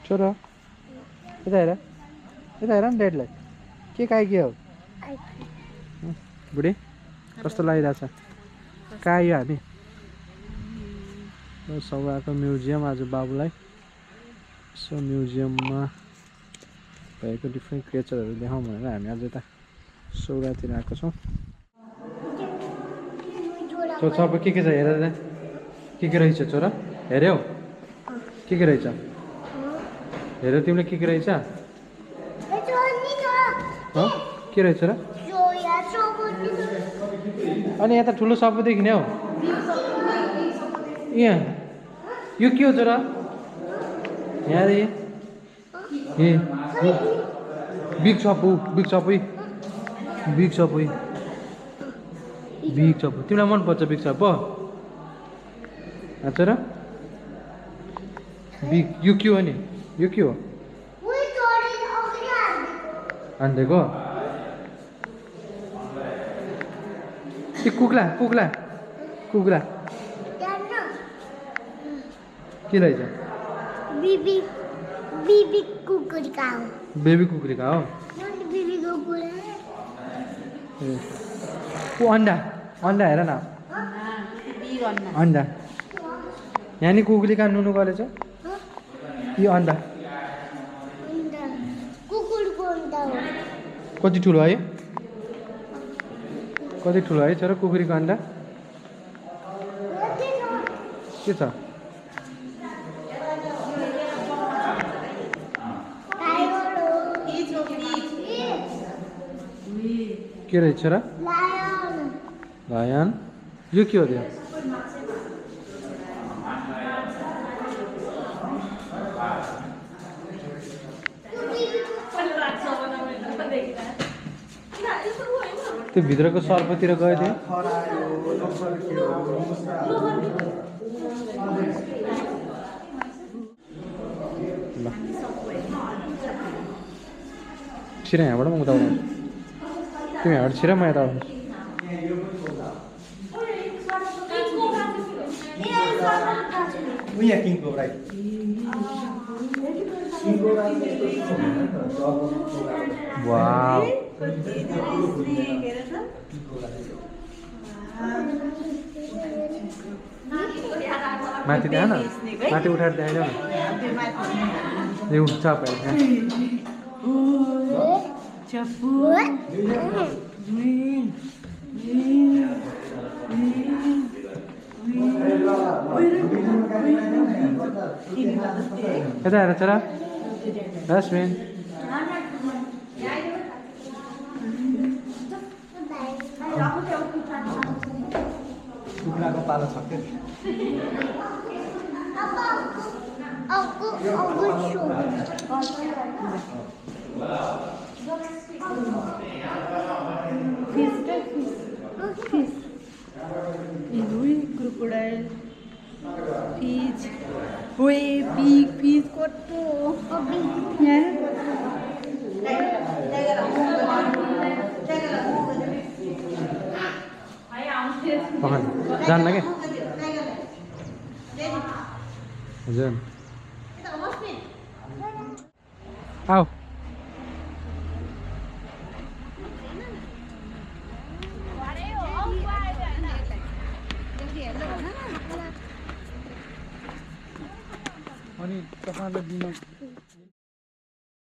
छोरा यता हेर नि ड्याडीलाई के हो बुढी कस्तो लागिरहेछ कहाँ आयो हामी सौराको म्युजियम आज बाबुलाई सो म्युजियममा भएको डिफ्रेन्ट क्रिएचरहरू देखाउँ भनेर हामी आज यता सौरातिर आएको छौँ सब के छ हेर के रहेछ छोरा हेऱ्यौ के रहेछ हेर तिमीले के रहेछ के रहेछ र अनि यता ठुलो सबै देखिने हौ यहाँ यो के हो छोरा यहाँ ए बिग सप तिमीलाई मनपर्छ बिग सप हो छोरा बिग यो के हो नि यो के हो हानिदिएको ए कुखुरा के रहेछ बेबी कुकुरका हो ओ अन्डा हेर न अन्डा यहाँ नि कुकुरले कहाँ नुनु गरेछ यो अन्डा कति ठुलो है छोरा कुकुरीको अन्डा के छ के रहेछ र लायन यो के हो त्यो त्यो भित्रको सर्पतिर गयो थियो छिरा यहाँबाट म उता आउँछु तिमी यहाँबाट छिरा म यता आउँछु वाउ माथि त्यहाँ न माथि उठाएर त्यहाँ यो उठ्छ यता हेर छोरा डस्टबिन कुखुराको पालो छ के crocodile, fish, big fish, koto, yeah. जान्न के हजुर आऊ अनि तपाईँलाई दिन